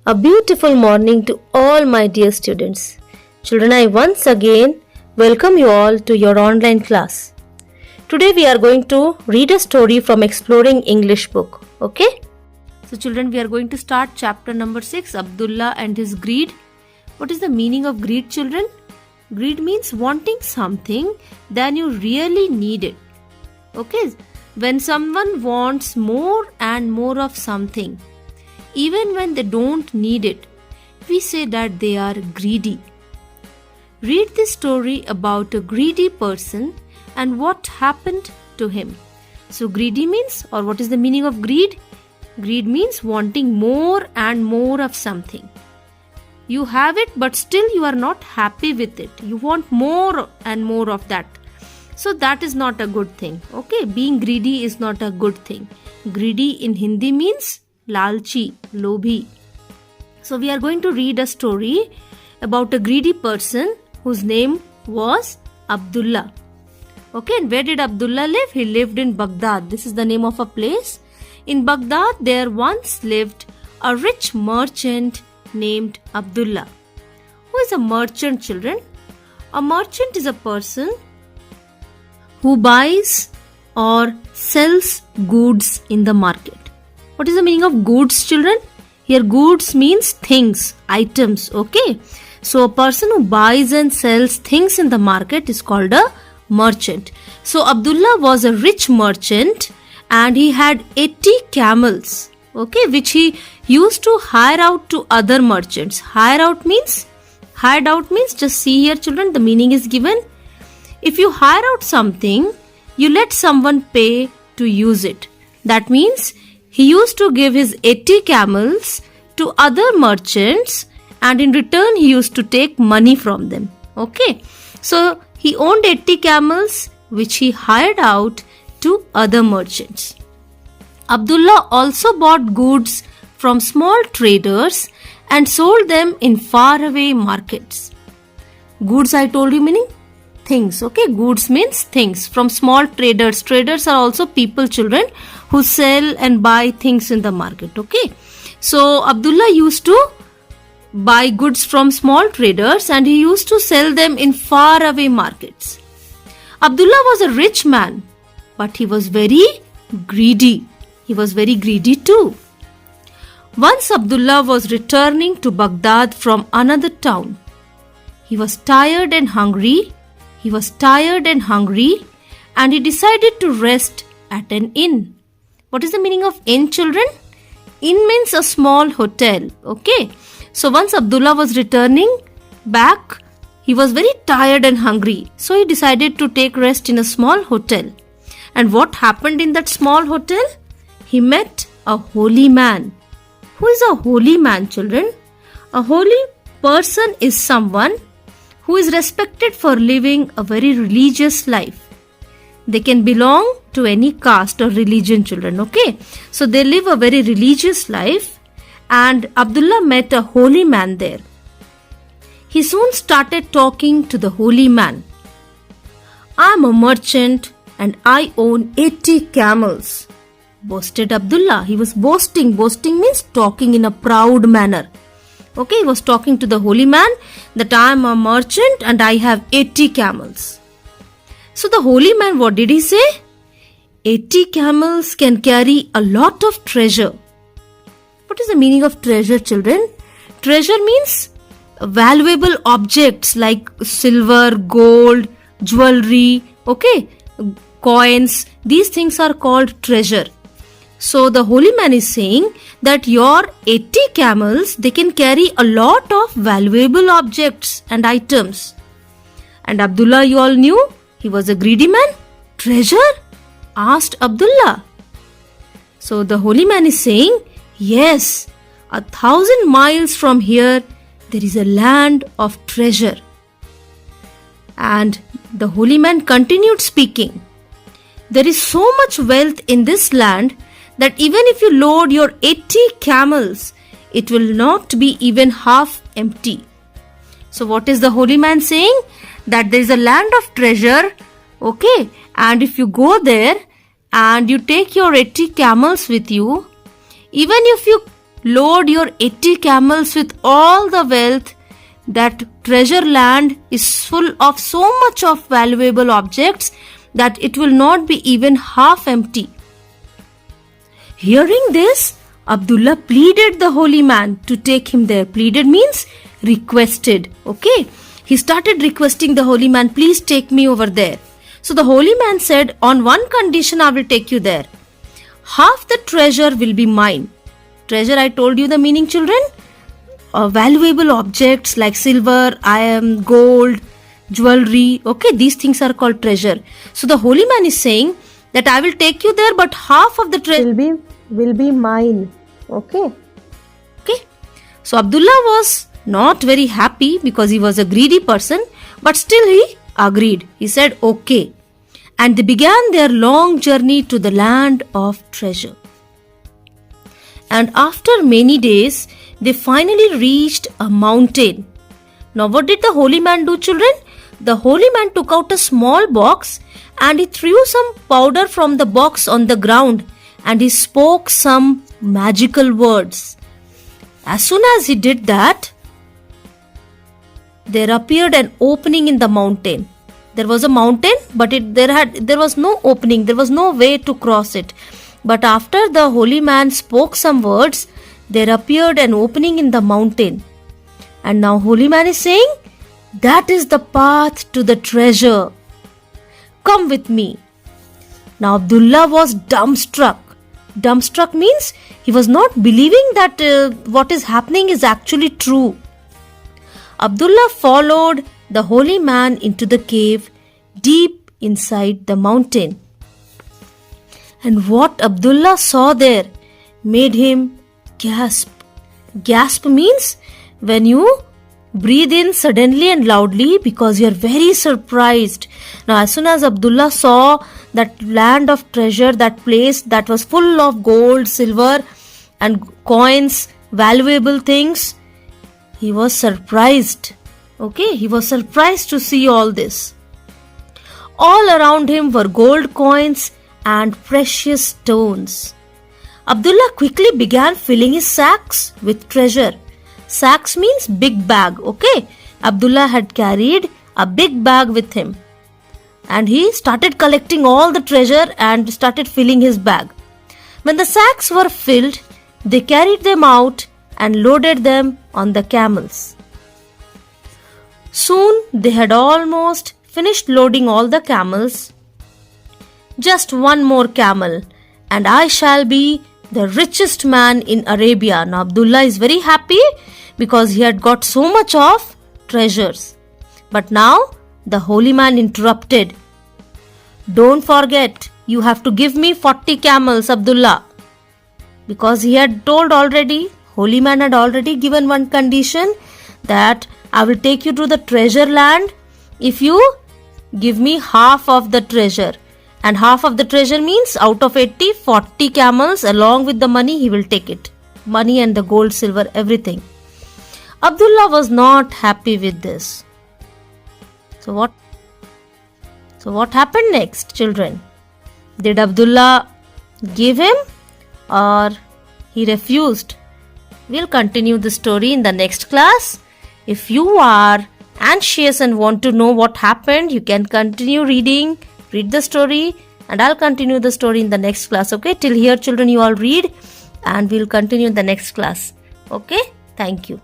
A beautiful morning to all my dear students. Children, I once again welcome you all to your online class. Today we are going to read a story from Exploring English book. Okay? So children, we are going to start chapter number 6, Abdullah and his greed. What is the meaning of greed, children? Greed means wanting something than you really need it. Okay? When someone wants more and more of something, even when they don't need it, we say that they are greedy. Read this story about a greedy person and what happened to him. So greedy means, or what is the meaning of greed? Greed means wanting more and more of something. You have it, but still you are not happy with it. You want more and more of that. So that is not a good thing. Okay, being greedy is not a good thing. Greedy in Hindi means lalchi, lobhi. So we are going to read a story about a greedy person whose name was Abdullah. Okay, and where did Abdullah live? He lived in Baghdad. This is the name of a place. In Baghdad, there once lived a rich merchant named Abdullah. Who is a merchant, children? A merchant is a person who buys or sells goods in the market. What is the meaning of goods, children? Here goods means things, items, okay? So a person who buys and sells things in the market is called a merchant. So Abdullah was a rich merchant and he had 80 camels, okay, which he used to hire out to other merchants. Hired out means, just see here, children, the meaning is given. If you hire out something, you let someone pay to use it. That means he used to give his 80 camels to other merchants and in return he used to take money from them. Okay. So he owned 80 camels which he hired out to other merchants. Abdullah also bought goods from small traders and sold them in faraway markets. Goods, I told you, meaning things. Okay, goods means things from small traders. Traders are also people, children, who sell and buy things in the market. Okay, so Abdullah used to buy goods from small traders and he used to sell them in faraway markets. Abdullah was a rich man, but he was very greedy. He was very greedy too. Once Abdullah was returning to Baghdad from another town. He was tired and hungry. And he decided to rest at an inn. What is the meaning of inn, children? Inn means a small hotel. Okay. So once Abdullah was returning back, he was very tired and hungry. So he decided to take rest in a small hotel. And what happened in that small hotel? He met a holy man. Who is a holy man, children? A holy person is someone who is respected for living a very religious life. They can belong to any caste or religion, children. Okay, so they live a very religious life and Abdullah met a holy man there. He soon started talking to the holy man. I am a merchant and I own 80 camels, boasted Abdullah. He was boasting. Boasting means talking in a proud manner. Okay, he was talking to the holy man that I am a merchant and I have 80 camels. So the holy man, what did he say? 80 camels can carry a lot of treasure. What is the meaning of treasure, children? Treasure means valuable objects like silver, gold, jewelry, okay, coins. These things are called treasure. So the holy man is saying that your 80 camels, they can carry a lot of valuable objects and items. And Abdullah, you all knew, he was a greedy man. Treasure? Asked Abdullah. So the holy man is saying, yes, 1,000 miles from here, there is a land of treasure. And the holy man continued speaking. There is so much wealth in this land that even if you load your 80 camels, it will not be even half empty. So what is the holy man saying? That there is a land of treasure, okay, and if you go there and you take your 80 camels with you, even if you load your 80 camels with all the wealth. That treasure land is full of so much of valuable objects that it will not be even half empty. Hearing this, Abdullah pleaded the holy man to take him there. Pleaded means requested. Okay. He started requesting the holy man, please take me over there. So the holy man said, on one condition I will take you there. Half the treasure will be mine. Treasure, I told you the meaning, children. Valuable objects like silver, iron, gold, jewelry. Okay, these things are called treasure. So the holy man is saying that I will take you there, but half of the treasure will be mine. Okay. So Abdullah was not very happy because he was a greedy person, but still he agreed. He said okay. And they began their long journey to the land of treasure. And after many days, they finally reached a mountain. Now what did the holy man do, children? The holy man took out a small box and he threw some powder from the box on the ground and he spoke some magical words. As soon as he did that, there appeared an opening in the mountain. There was a mountain, but there was no opening. There was no way to cross it. But after the holy man spoke some words, there appeared an opening in the mountain. And now holy man is saying, that is the path to the treasure. Come with me. Now Abdullah was dumbstruck. Dumbstruck means he was not believing that what is happening is actually true. Abdullah followed the holy man into the cave deep inside the mountain. And what Abdullah saw there made him gasp. Gasp means when you breathe in suddenly and loudly because you are very surprised. Now as soon as Abdullah saw that land of treasure, that place that was full of gold, silver and coins, valuable things, he was surprised. Okay, he was surprised to see all this. All around him were gold coins and precious stones. Abdullah quickly began filling his sacks with treasure. Sacks means big bag, okay? Abdullah had carried a big bag with him. And he started collecting all the treasure and started filling his bag. When the sacks were filled, they carried them out and loaded them on the camels. Soon they had almost finished loading all the camels. Just one more camel and I shall be the richest man in Arabia. Now Abdullah is very happy because he had got so much of treasures. But now the holy man interrupted. Don't forget, you have to give me 40 camels, Abdullah. Because he had told already, holy man had already given one condition that I will take you to the treasure land if you give me half of the treasure. And half of the treasure means out of 80, 40 camels along with the money he will take it. Money and the gold, silver, everything. Abdullah was not happy with this. So what happened next, children? Did Abdullah give him or he refused? We'll continue the story in the next class. If you are anxious and want to know what happened, you can continue reading. Read the story and I'll continue the story in the next class. Okay, till here children you all read and we'll continue in the next class. Okay, thank you.